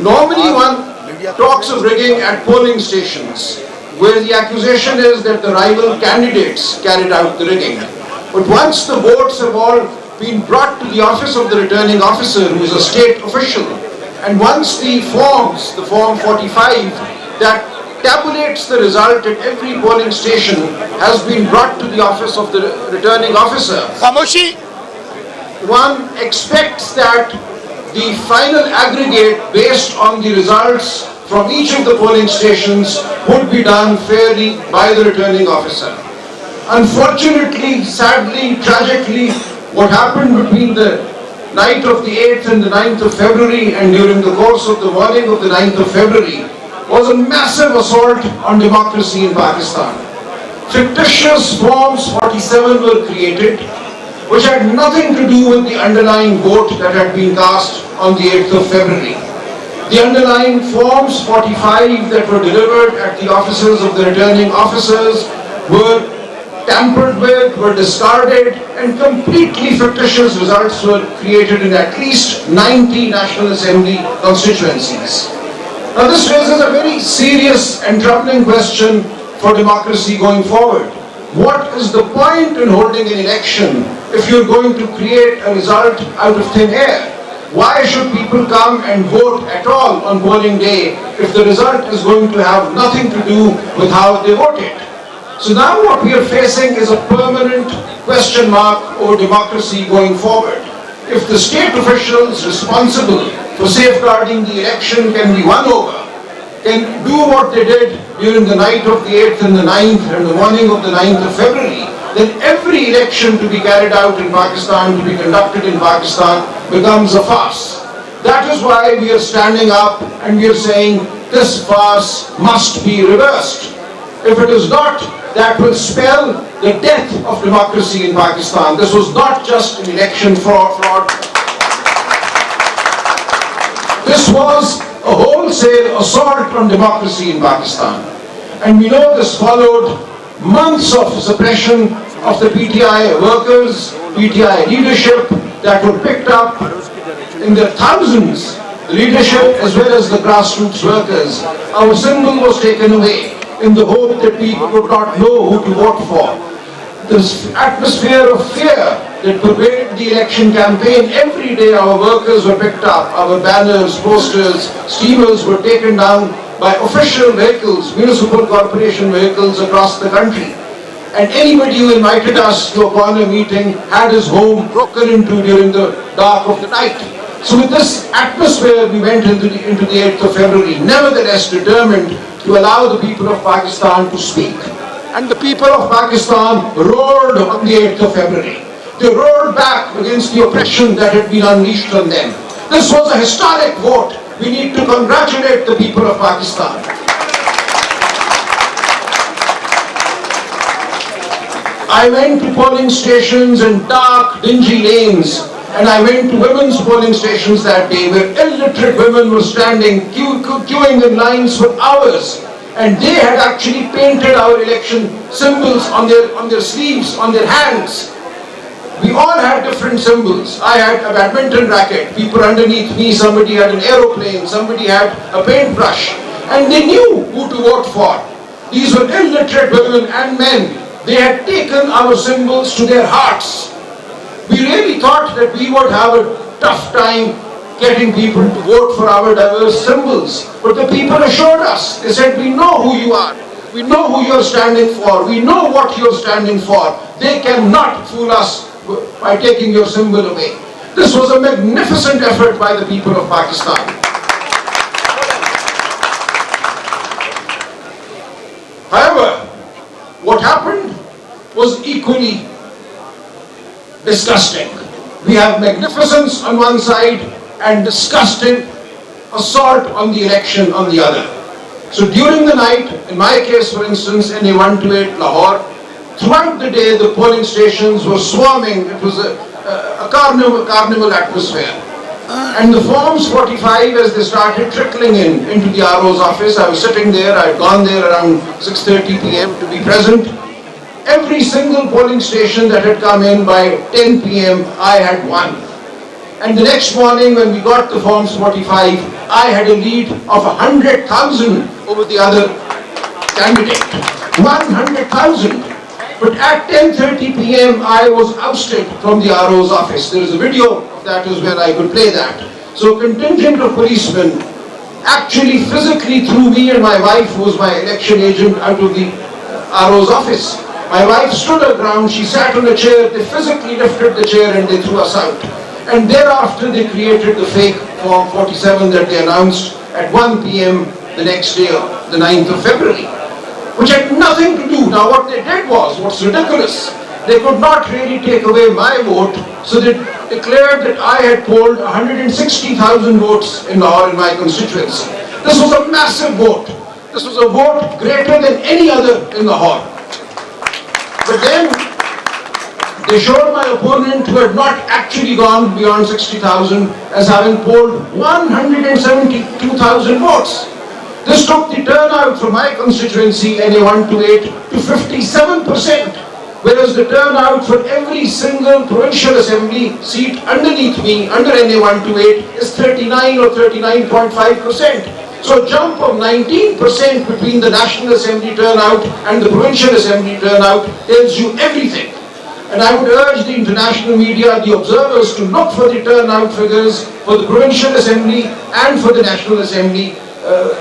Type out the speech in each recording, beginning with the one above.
Normally one talks of rigging at polling stations, where the accusation is that the rival candidates carried out the rigging. But once the votes have all been brought to the office of the returning officer, who is a state official, and once the Form 45, that tabulates the result at every polling station, has been brought to the office of the returning officer, one expects that the final aggregate based on the results from each of the polling stations would be done fairly by the returning officer. Unfortunately, sadly, tragically, what happened between the night of the 8th and the 9th of February and during the course of the morning of the 9th of February was a massive assault on democracy in Pakistan. Fictitious Forms 47 were created, which had nothing to do with the underlying vote that had been cast on the 8th of February. The underlying Forms 45 that were delivered at the offices of the returning officers were tampered with, were discarded, and completely fictitious results were created in at least 90 National Assembly constituencies. Now this raises a very serious and troubling question for democracy going forward. What is the point in holding an election if you're going to create a result out of thin air? Why should people come and vote at all on polling day if the result is going to have nothing to do with how they voted? So now what we are facing is a permanent question mark over democracy going forward. If the state officials responsible for safeguarding the election can be won over, can do what they did during the night of the 8th and the 9th and the morning of the 9th of February, then every election to be carried out in Pakistan, to be conducted in Pakistan, becomes a farce. That is why we are standing up and we are saying this farce must be reversed. If it is not, that will spell the death of democracy in Pakistan. This was not just an election fraud. This was a wholesale assault on democracy in Pakistan. And we know this followed months of suppression of the PTI workers, PTI leadership that were picked up in their thousands, the leadership as well as the grassroots workers. Our symbol was taken away in the hope that we would not know who to vote for. This atmosphere of fear that pervaded the election campaign, every day our workers were picked up, our banners, posters, steamers were taken down by official vehicles, municipal corporation vehicles across the country. And anybody who invited us to a corner meeting had his home broken into during the dark of the night. So with this atmosphere, we went into the 8th of February, nevertheless determined to allow the people of Pakistan to speak. And the people of Pakistan roared on the 8th of February. They roared back against the oppression that had been unleashed on them. This was a historic vote. We need to congratulate the people of Pakistan. I went to polling stations in dark, dingy lanes, and I went to women's polling stations that day where illiterate women were standing, queuing in lines for hours, and they had actually painted our election symbols on their sleeves, on their hands. We all had different symbols. I had a badminton racket, people underneath me, somebody had an aeroplane, somebody had a paintbrush, and they knew who to vote for. These were illiterate women and men. They had taken our symbols to their hearts. We really thought that we would have a tough time getting people to vote for our diverse symbols. But the people assured us, they said, we know who you are. We know who you're standing for. We know what you're standing for. They cannot fool us by taking your symbol away. This was a magnificent effort by the people of Pakistan. However, what happened was equally disgusting. We have magnificence on one side and disgusting assault on the election on the other. So during the night, in my case for instance, in A128 Lahore, throughout the day the polling stations were swarming. It was a carnival atmosphere. And the Forms 45, as they started trickling into the RO's office, I was sitting there, I had gone there around 6:30 p.m. to be present. Every single polling station that had come in by 10 p.m., I had won. And the next morning when we got the Forms 45, I had a lead of 100,000 over the other candidate. 100,000. But at 10:30 p.m. I was ousted from the RO's office. There is a video of that as well, I could play that. So a contingent of policemen actually physically threw me and my wife, who was my election agent, out of the RO's office. My wife stood her ground, she sat on a chair, they physically lifted the chair and they threw us out. And thereafter they created the fake Form 47 that they announced at 1 p.m. the next day, the 9th of February, which had nothing to do. Now what they did was, what's ridiculous, they could not really take away my vote, so they declared that I had polled 160,000 votes in Lahore in my constituency. This was a massive vote. This was a vote greater than any other in Lahore. But then they showed my opponent, who had not actually gone beyond 60,000, as having polled 172,000 votes. This took the turnout for my constituency, NA 128, to 57%, whereas the turnout for every single provincial assembly seat underneath me, under NA 128, is 39 or 39.5%. So a jump of 19% between the National Assembly turnout and the Provincial Assembly turnout tells you everything. And I would urge the international media, the observers, to look for the turnout figures for the Provincial Assembly and for the National Assembly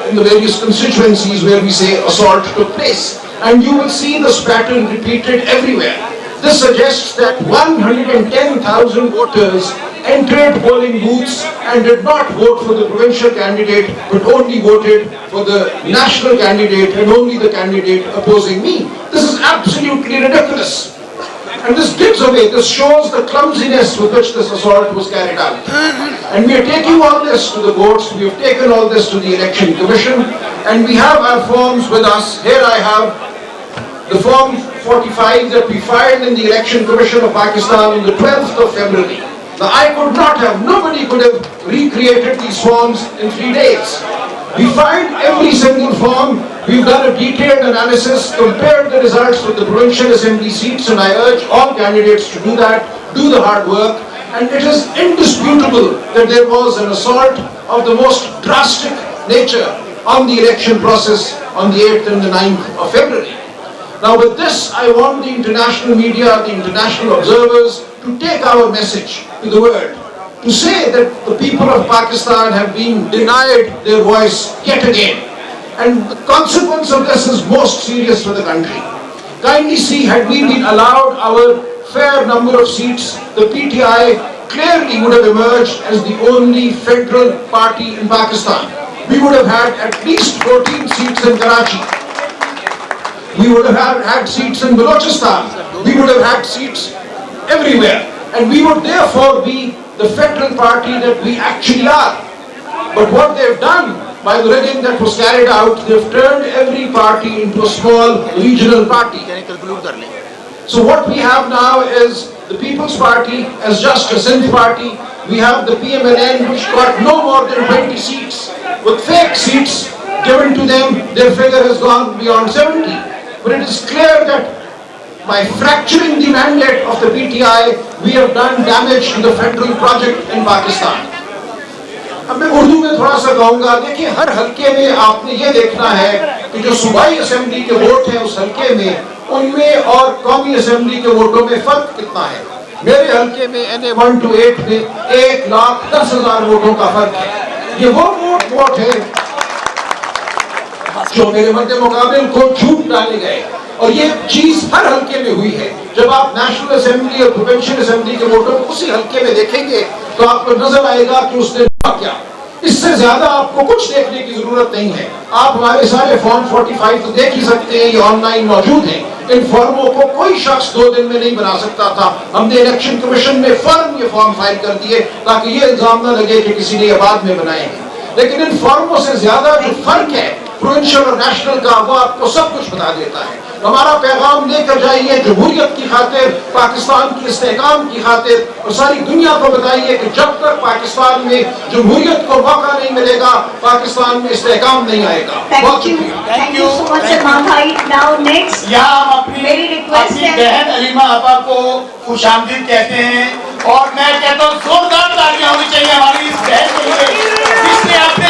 in the various constituencies where we say assault took place. And you will see this pattern repeated everywhere. This suggests that 110,000 voters entered polling booths and did not vote for the provincial candidate, but only voted for the national candidate and only the candidate opposing me. This is absolutely ridiculous. And this gives away, this shows the clumsiness with which this assault was carried out. And we are taking all this to the courts, we have taken all this to the Election Commission, and we have our forms with us. Here I have the Form 45 that we filed in the Election Commission of Pakistan on the 12th of February. Now I could not have, nobody could have recreated these forms in 3 days. We filed every single form, we've done a detailed analysis, compared the results with the provincial assembly seats, and I urge all candidates to do that, do the hard work. And it is indisputable that there was an assault of the most drastic nature on the election process on the 8th and the 9th of February. Now with this, I want the international media, the international observers, to take our message to the world, to say that the people of Pakistan have been denied their voice yet again. And the consequence of this is most serious for the country. Kindly see, had we been allowed our fair number of seats, the PTI clearly would have emerged as the only federal party in Pakistan. We would have had at least 14 seats in Karachi. We would have had seats in Balochistan. We would have had seats everywhere. And we would therefore be the federal party that we actually are. But what they've done by the rigging that was carried out, they've turned every party into a small regional party. So what we have now is the People's Party as just a Sindh party. We have the PMLN, which got no more than 20 seats. With fake seats given to them, their figure has gone beyond 70. But it is clear that by fracturing the mandate of the PTI, we have done damage to the federal project in Pakistan. अब मैं उर्दू में थोड़ा सा कहूँगा, देखिए हर हल्के में आपने ये देखना है कि जो सूबाई असेंबली के वोट हैं उस हल्के में, उनमें और कौमी असेंबली के वोटों में फर्क कितना है। मेरे हल्के में NA 128 में 1,10,000 वोटों का फर्क है। ये वो वोट है जो मेरे मध्य मुकाबिल को झूठ डाले गए, और ये चीज हर हल्के में हुई है। जब आप नेशनल असेंबली और प्रोविंशियल असेंबली के वोटों को उसी हल्के में देखेंगे तो आपको नजर आएगा कि उसने क्या। इससे ज्यादा आपको कुछ देखने की जरूरत नहीं है। आप हमारे सारे फॉर्म 45 तो देख ही सकते हैं, ये ऑनलाइन मौजूद हैं। इन फॉर्मों को कोई शख्स 2 दिन में नहीं बना सकता था। हमने इलेक्शन कमीशन में फर्म ये फॉर्म फाइल कर दिए ताकि ये इल्जाम न लगे कि किसी ने ये बाद में बनाए हैं। लेकिन इन फॉर्मों से ज्यादा जो फर्क है प्रोविंशियल और नेशनल का, वो आपको सब कुछ बता देता है। हमारा पैगाम लेकर जाइए जमहूरियत की खातिर, पाकिस्तान की इस्तेहकाम की खातिर, और सारी दुनिया को बताइए कि जब तक पाकिस्तान में जमहूरियत को मौका नहीं मिलेगा, पाकिस्तान में इस्तेहकाम नहीं आएगा। बहुत शुक्रिया। Thank you so much Salman भाई। नाउ नेक्स्ट यहाँ हम अपनी बहन अलीमा आपा को खुशामदीद कहते हैं, और मैं कहता हूँ जोरदार तालियां होनी चाहिए हमारी इस बहन के लिए जिसने अपने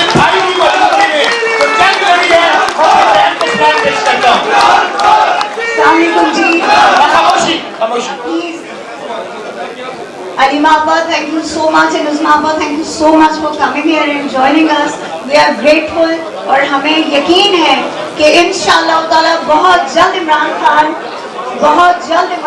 Appa, thank you so much, and Uzma Appa, thank you so much for coming here and joining us. We are grateful, اور ہمیں یقین ہے کہ انشاءاللہ تعالیٰ بہت جلد عمران خان بہت جلد